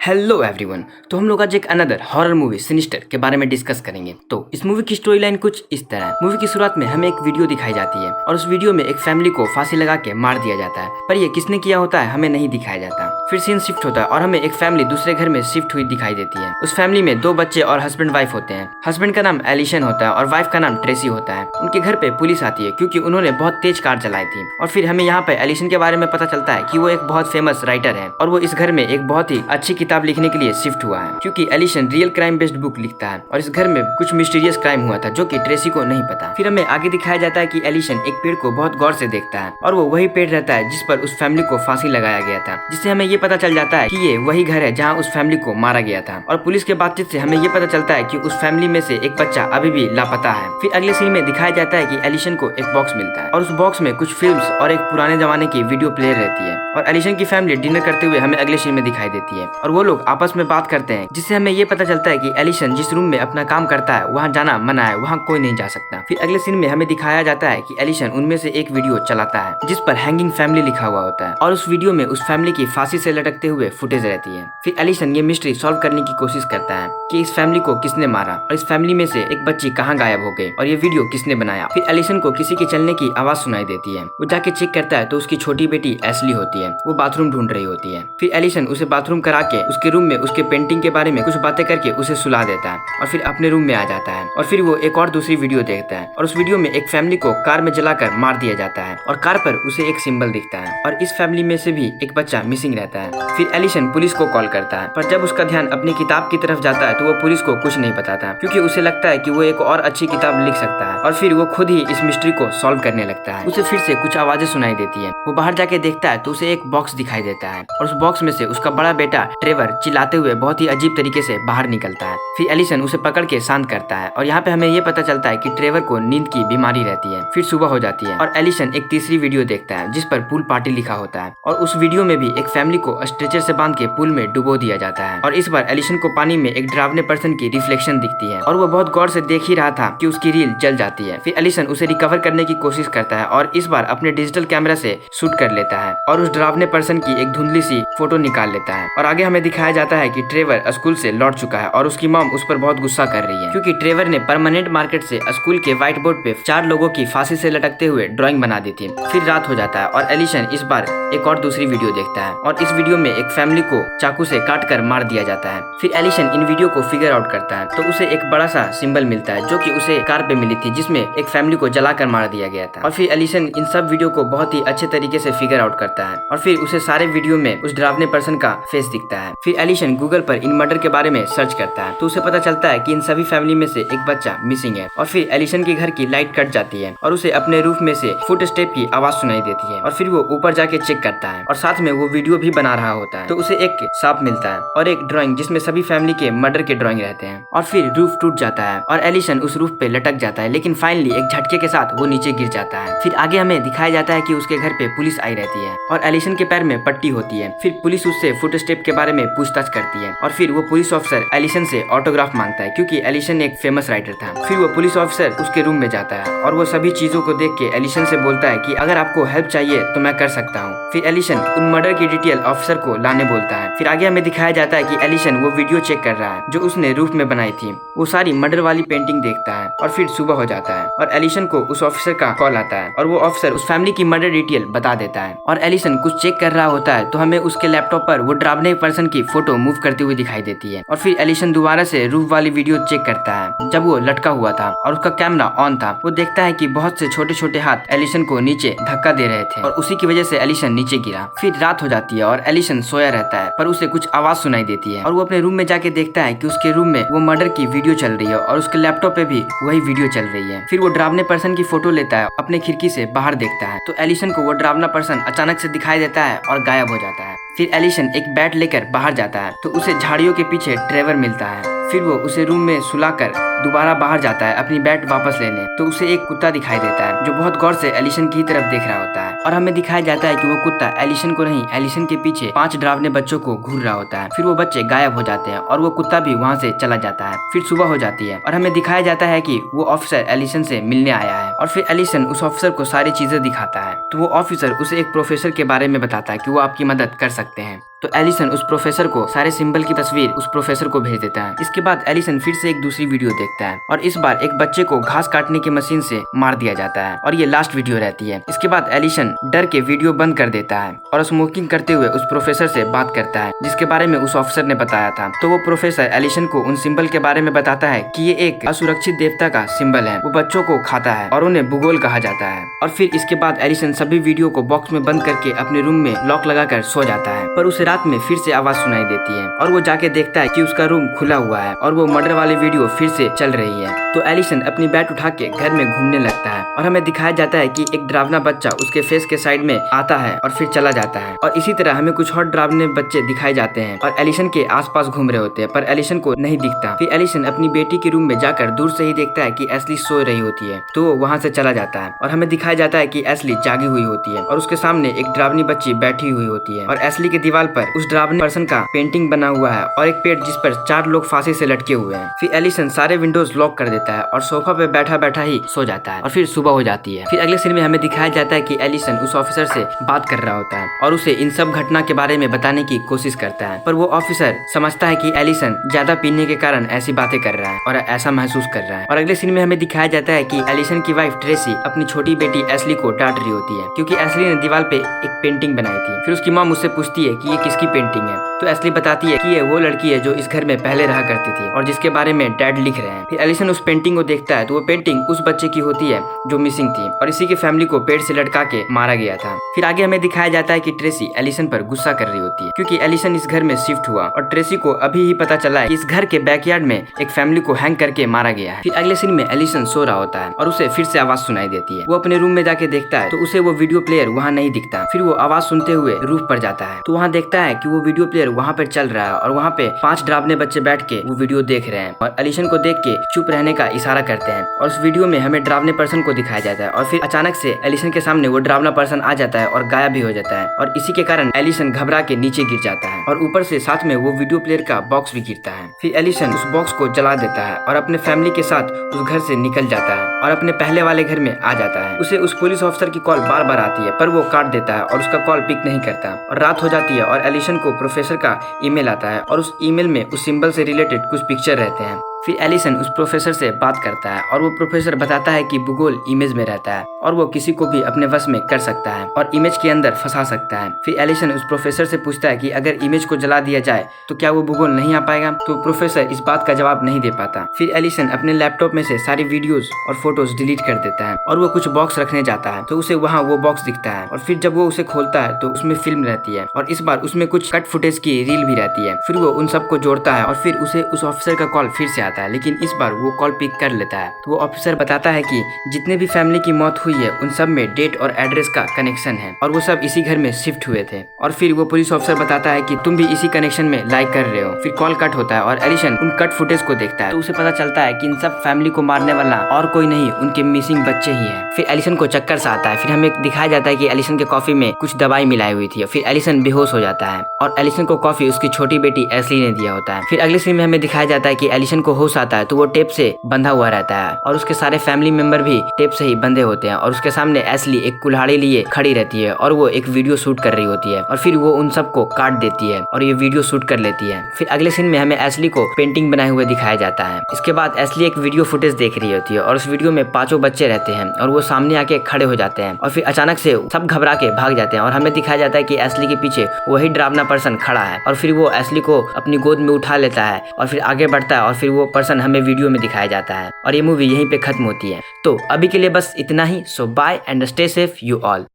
Hello everyone. तो हम लोग आज एक अनदर हॉरर मूवी सिनिस्टर के बारे में डिस्कस करेंगे। तो इस मूवी की स्टोरी लाइन कुछ इस तरह है। मूवी की शुरुआत में हमें एक वीडियो दिखाई जाती है और उस वीडियो में एक फैमिली को फांसी लगा के मार दिया जाता है, पर ये किसने किया होता है हमें नहीं दिखाया जाता। फिर सीन शिफ्ट होता है और हमें एक फैमिली दूसरे घर में शिफ्ट हुई दिखाई देती है। उस फैमिली में 2 बच्चे और हस्बैंड वाइफ होते हैं। हस्बैंड का नाम एलिशन होता है और वाइफ का नाम ट्रेसी होता है। उनके घर पे पुलिस आती है क्योंकि उन्होंने बहुत तेज कार चलाई थी। और फिर हमें यहाँ पे एलिशन के बारे में पता चलता है कि वो एक बहुत फेमस राइटर है और वो इस घर में एक बहुत ही अच्छी किताब लिखने के लिए शिफ्ट हुआ है, क्योंकि एलिशन रियल क्राइम बेस्ड बुक लिखता है और इस घर में कुछ मिस्टीरियस क्राइम हुआ था जो कि ट्रेसी को नहीं पता। फिर हमें आगे दिखाया जाता है कि एलिशन एक पेड़ को बहुत गौर से देखता है और वो वही पेड़ रहता है जिस पर उस फैमिली को फांसी लगाया गया था, जिससे हमें ये पता चल जाता है कि ये वही घर है जहाँ उस फैमिली को मारा गया था। और पुलिस के बातचीत से हमें ये पता चलता है कि उस फैमिली में से एक बच्चा अभी भी लापता है। फिर अगले सीन में दिखाया जाता है कि एलिशन को एक बॉक्स मिलता है और उस बॉक्स में कुछ फिल्म्स और एक पुराने जमाने की वीडियो प्लेयर रहती है। और एलिशन की फैमिली डिनर करते हुए हमें अगले सीन में दिखाई देती है और वो लोग आपस में बात करते हैं, जिससे हमें ये पता चलता है कि एलिशन जिस रूम में अपना काम करता है वहाँ जाना मना है, वहाँ कोई नहीं जा सकता। फिर अगले सीन में हमें दिखाया जाता है कि एलिशन उनमें से एक वीडियो चलाता है जिस पर हैंगिंग फैमिली लिखा हुआ होता है और उस वीडियो में उस फैमिली की फांसी से लटकते हुए फुटेज रहती है। फिर एलिशन ये मिस्ट्री सॉल्व करने की कोशिश करता है कि इस फैमिली को किसने मारा और इस फैमिली में से एक बच्ची कहाँ गायब हो गई और ये वीडियो किसने बनाया। फिर एलिशन को किसी के चलने की आवाज सुनाई देती है। वो जाके चेक करता है तो उसकी छोटी बेटी एशली होती है, वो बाथरूम ढूंढ रही होती है। फिर एलिशन उसे बाथरूम करा के उसके रूम में उसके पेंटिंग के बारे में कुछ बातें करके उसे सुला देता है और फिर अपने रूम में आ जाता है। और फिर वो एक और दूसरी वीडियो देखता है और उस वीडियो में एक फैमिली को कार में जलाकर मार दिया जाता है और कार पर उसे एक सिंबल दिखता है और इस फैमिली में से भी एक बच्चा मिसिंग रहता है। फिर एलिशन पुलिस को कॉल करता है, पर जब उसका ध्यान अपनी किताब की तरफ जाता है तो वो पुलिस को कुछ नहीं बताता, क्योंकि उसे लगता है कि वो एक और अच्छी किताब लिख सकता है। और फिर वो खुद ही इस मिस्ट्री को सॉल्व करने लगता है। उसे फिर से कुछ आवाजें सुनाई देती है। वो बाहर जाके देखता है तो उसे एक बॉक्स दिखाई देता है और उस बॉक्स में से उसका बड़ा बेटा ट्रेवर चिल्लाते हुए बहुत ही अजीब तरीके से बाहर निकलता है। फिर एलिशन उसे पकड़ के शांत करता है और यहाँ पे हमें ये पता चलता है कि ट्रेवर को नींद की बीमारी रहती है। फिर सुबह हो जाती है और एलिशन एक तीसरी वीडियो देखता है जिस पर पूल पार्टी लिखा होता है और उस वीडियो में भी एक फैमिली को स्ट्रेचर से बांध के पूल में डुबो दिया जाता है और इस बार एलिशन को पानी में एक डरावने पर्सन की रिफ्लेक्शन दिखती है और वो बहुत गौर से देख ही रहा था कि उसकी रील जल जाती है। फिर एलिशन उसे रिकवर करने की कोशिश करता है और इस बार अपने डिजिटल कैमरा से शूट कर लेता है और उस डरावने पर्सन की एक धुंधली सी फोटो निकाल लेता है। और आगे हमें दिखाया जाता है कि ट्रेवर स्कूल से लौट चुका है और उसकी मॉम उस पर बहुत गुस्सा कर रही है, क्योंकि ट्रेवर ने परमानेंट मार्केट से स्कूल के व्हाइट बोर्ड पे 4 लोगों की फांसी से लटकते हुए ड्राइंग बना दी थी। फिर रात हो जाता है और एलिशन इस बार एक और दूसरी वीडियो देखता है और इस वीडियो में एक फैमिली को चाकू से काट कर मार दिया जाता है। फिर एलिशन इन वीडियो को फिगर आउट करता है तो उसे एक बड़ा सा सिंबल मिलता है जो कि उसे कार पे मिली थी, जिसमें एक फैमिली को जलाकर मार दिया गया था। और फिर एलिशन इन सब वीडियो को बहुत ही अच्छे तरीके से फिगर आउट करता है और फिर उसे सारे वीडियो में उस डरावने पर्सन का फेस दिखता है। फिर एलिशन गूगल पर इन मर्डर के बारे में सर्च करता है तो उसे पता चलता है कि इन सभी फैमिली में से एक बच्चा मिसिंग है। और फिर एलिशन के घर की लाइट कट जाती है और उसे अपने रूफ में से फुट स्टेप की आवाज सुनाई देती है और फिर वो ऊपर जाके चेक करता है और साथ में वो वीडियो भी बना रहा होता है तो उसे एक सांप मिलता है और एक ड्राइंग जिसमें सभी फैमिली के मर्डर के ड्राइंग रहते हैं। और फिर रूफ टूट जाता है और एलिशन उस रूफ पे लटक जाता है, लेकिन फाइनली एक झटके के साथ वो नीचे गिर जाता है। फिर आगे हमें दिखाया जाता है कि उसके घर पे पुलिस आई रहती है और एलिशन के पैर में पट्टी होती है। फिर पुलिस उससे फुट स्टेप के बारे में पूछताछ करती है और फिर वो पुलिस ऑफिसर एलिशन से ऑटोग्राफ मांगता है, क्योंकि एलिशन एक फेमस राइटर था। फिर वो पुलिस ऑफिसर उसके रूम में जाता है और वो सभी चीजों को देख के एलिशन से बोलता है कि अगर आपको हेल्प चाहिए तो मैं कर सकता हूँ। फिर एलिशन उन मर्डर की डिटेल ऑफिसर को लाने बोलता है। फिर आगे हमें दिखाया जाता है कि एलिशन वो वीडियो चेक कर रहा है जो उसने रूफ में बनाई थी। वो सारी मर्डर वाली पेंटिंग देखता है और फिर सुबह हो जाता है और एलिशन को उस ऑफिसर का कॉल आता है और वो ऑफिसर उस फैमिली की मर्डर डिटेल बता देता है। और एलिशन कुछ चेक कर रहा होता है तो हमें उसके लैपटॉप पर वो डरावने पर्सन की फोटो मूव करती हुई दिखाई देती है। और फिर एलिशन दोबारा से रूफ वाली वीडियो चेक करता है जब वो लटका हुआ था और उसका कैमरा ऑन था। वो देखता है कि बहुत से छोटे छोटे हाथ एलिशन को नीचे धक्का दे रहे थे और उसी की वजह से एलिशन नीचे गिरा। फिर रात हो जाती है और एलिशन सोया रहता है, पर उसे कुछ आवाज सुनाई देती है और वो अपने रूम में जाके देखता है कि उसके रूम में वो मर्डर की वीडियो चल रही है और उसके लैपटॉप पे भी वही वीडियो चल रही है। फिर वो डरावने पर्सन की फोटो लेता है, अपने खिड़की से बाहर देखता है तो एलिशन को वो डरावना पर्सन अचानक से दिखाई देता है और गायब हो जाता है। फिर एलिशन एक बैट लेकर बाहर जाता है तो उसे झाड़ियों के पीछे ट्रेवर मिलता है। फिर वो उसे रूम में सुलाकर दोबारा बाहर जाता है अपनी बैट वापस लेने तो उसे एक कुत्ता दिखाई देता है जो बहुत गौर से एलिशन की तरफ देख रहा होता है और हमें दिखाया जाता है कि वो कुत्ता एलिशन को नहीं, एलिशन के पीछे 5 डरावने बच्चों को घूर रहा होता है। फिर वो बच्चे गायब हो जाते हैं और वो कुत्ता भी वहाँ से चला जाता है। फिर सुबह हो जाती है और हमें दिखाया जाता है कि वो ऑफिसर एलिशन से मिलने आया है और फिर एलिशन उस ऑफिसर को सारी चीजें दिखाता है तो वो ऑफिसर उसे एक प्रोफेसर के बारे में बताता है कि वो आपकी मदद कर सकते हैं। तो एलिसन उस प्रोफेसर को सारे सिंबल की तस्वीर उस प्रोफेसर को भेज देता है। इसके बाद एलिसन फिर से एक दूसरी वीडियो देखता है और इस बार एक बच्चे को घास काटने की मशीन से मार दिया जाता है और ये लास्ट वीडियो रहती है। इसके बाद एलिसन डर के वीडियो बंद कर देता है और स्मोकिंग करते हुए उस प्रोफेसर से बात करता है जिसके बारे में उस ऑफिसर ने बताया था। तो वो प्रोफेसर एलिसन को उन सिंबल के बारे में बताता है कि ये एक असुरक्षित देवता का सिंबल है, वो बच्चों को खाता है और उन्हें भूगोल कहा जाता है। और फिर इसके बाद एलिसन सभी वीडियो को बॉक्स में बंद करके अपने रूम में लॉक लगाकर सो जाता है। पर उसे रात में फिर से आवाज सुनाई देती है और वो जाके देखता है कि उसका रूम खुला हुआ है और वो मर्डर वाली वीडियो फिर से चल रही है। तो एलिसन अपनी बैट उठा के घर में घूमने लगता है और हमें दिखाया जाता है कि एक डरावना बच्चा उसके फेस के साइड में आता है और फिर चला जाता है। और इसी तरह हमें कुछ और डरावने बच्चे दिखाए जाते हैं और एलिसन के आसपास घूम रहे होते हैं पर एलिसन को नहीं दिखता। फिर एलिसन अपनी बेटी के रूम में जाकर दूर से ही देखता है कि एस्ली सो रही होती है तो वो वहाँ से चला जाता है और हमें दिखाया जाता है कि एस्ली जागी हुई होती है और उसके सामने एक डरावनी बच्ची बैठी हुई होती है और एस्ली के दीवार पर उस डरावने पर्सन का पेंटिंग बना हुआ है और एक पेड़ जिस पर 4 लोग फांसी से लटके हुए हैं। फिर एलिसन सारे विंडोज लॉक कर देता है और सोफा पे बैठा बैठा ही सो जाता है और फिर सुबह हो जाती है। फिर अगले सीन में हमें दिखाया जाता है कि एलिसन उस ऑफिसर से बात कर रहा होता है और उसे इन सब घटना के बारे में बताने की कोशिश करता है पर वो ऑफिसर समझता है कि एलिसन ज्यादा पीने के कारण ऐसी बातें कर रहा है और ऐसा महसूस कर रहा है। और अगले सीन में हमें दिखाया जाता है कि एलिसन की वाइफ ट्रेसी अपनी छोटी बेटी एस्ली को डांट रही होती है क्योंकि एस्ली ने दीवार पे एक पेंटिंग बनाई थी। फिर उसकी माँ मुझसे पूछती है कि ये किसकी पेंटिंग है तो एस्ली बताती है कि ये वो लड़की है जो इस घर में पहले रहा करती थी और जिसके बारे में डैड लिख रहे हैं। फिर एलिसन उस पेंटिंग को देखता है तो वो पेंटिंग उस बच्चे की होती है जो मिसिंग थी और इसी की फैमिली को पेड़ से लटका के मारा गया था। फिर आगे हमें दिखाया जाता है कि ट्रेसी एलिसन पर गुस्सा कर रही होती है क्योंकि एलिसन इस घर में शिफ्ट हुआ और ट्रेसी को अभी ही पता चला है कि इस घर के बैकयार्ड में एक फैमिली को हैंग करके मारा गया है। फिर अगले सीन में एलिसन सो रहा होता है और उसे फिर से आवाज सुनाई देती है। वो अपने रूम में जाके देखता है तो उसे वो वीडियो प्लेयर वहाँ नहीं दिखता। फिर वो आवाज सुनते हुए रूफ पर जाता है तो वहाँ देखता है कि वो वीडियो प्लेयर वहाँ पर चल रहा है और वहाँ पे 5 डरावने बच्चे बैठ के वो वीडियो देख रहे हैं और एलिसन को देख के चुप रहने का इशारा करते हैं और उस वीडियो में हमें डरावने पर्सन को दिखाया जाता है और फिर अचानक से एलिसन के सामने वो डरावना पर्सन आ जाता है और गायब भी हो जाता है और इसी के कारण एलिसन घबरा के नीचे गिर जाता है और ऊपर से साथ में वो वीडियो प्लेयर का बॉक्स भी गिरता है। फिर एलिसन उस बॉक्स को जला देता है और अपने फैमिली के साथ उस घर से निकल जाता है और अपने पहले वाले घर में आ जाता है। उसे उस पुलिस ऑफिसर की कॉल बार बार आती है पर वो काट देता है और उसका कॉल पिक नहीं करता और रात हो जाती है और एलिसन को प्रोफेसर का ईमेल आता है और उस ईमेल में उस सिंबल से रिलेटेड कुछ पिक्चर रहते हैं। फिर एलिसन उस प्रोफेसर से बात करता है और वो प्रोफेसर बताता है कि भूगोल इमेज में रहता है और वो किसी को भी अपने वश में कर सकता है और इमेज के अंदर फंसा सकता है। फिर एलिसन उस प्रोफेसर से पूछता है कि अगर इमेज को जला दिया जाए तो क्या वो भूगोल नहीं आ पाएगा तो प्रोफेसर इस बात का जवाब नहीं दे पाता। फिर एलिसन अपने लैपटॉप में से सारी वीडियोस और फोटोज डिलीट कर देता है और वो कुछ बॉक्स रखने जाता है तो उसे वहाँ वो बॉक्स दिखता है और फिर जब वो उसे खोलता है तो उसमें फिल्म रहती है और इस बार उसमें कुछ कट फुटेज की रील भी रहती है। फिर वो उन सबको जोड़ता है और फिर उसे उस ऑफिसर का कॉल फिर से आता है लेकिन इस बार वो कॉल पिक कर लेता है। तो वो ऑफिसर बताता है कि जितने भी फैमिली की मौत हुई है उन सब में डेट और एड्रेस का कनेक्शन है और वो सब इसी घर में शिफ्ट हुए थे। और फिर वो पुलिस ऑफिसर बताता है कि तुम भी इसी कनेक्शन में लाइक कर रहे हो। फिर कॉल कट होता है और एलिसन उन कट फुटेज को देखता है तो उसे पता चलता है कि इन सब फैमिली को मारने वाला और कोई नहीं उनके मिसिंग बच्चे ही है। फिर एलिसन को चक्कर सा आता है। फिर हमें दिखाया जाता है कि एलिसन के कॉफी में कुछ दवाई मिलाई हुई थी। फिर एलिसन बेहोश हो जाता है और एलिसन को कॉफी उसकी छोटी बेटी एस्ली ने दिया होता है। फिर अगले सीन में हमें दिखाया जाता है कि एलिसन को होश आता है तो वो टेप से बंधा हुआ रहता है और उसके सारे फैमिली मेंबर भी टेप से ही बंधे होते हैं और उसके सामने एस्ली एक कुल्हाड़ी लिए खड़ी रहती है और वो एक वीडियो शूट कर रही होती है और फिर वो उन सबको काट देती है और ये वीडियो शूट कर लेती है। फिर अगले सीन में हमें एस्ली को पेंटिंग बनाए हुए दिखाया जाता है। इसके बाद एस्ली एक वीडियो फुटेज देख रही होती है और उस वीडियो में 5 बच्चे रहते हैं और वो सामने आके खड़े हो जाते हैं और फिर अचानक से सब घबरा के भाग जाते हैं और हमें दिखाया जाता है कि एस्ली के पीछे वही डरावना पर्सन खड़ा है और फिर वो एस्ली को अपनी गोद में उठा लेता है और फिर आगे बढ़ता है और फिर वो पर्सन हमें वीडियो में दिखाया जाता है और ये मूवी यहीं पे खत्म होती है। तो अभी के लिए बस इतना ही। So bye and stay safe you all.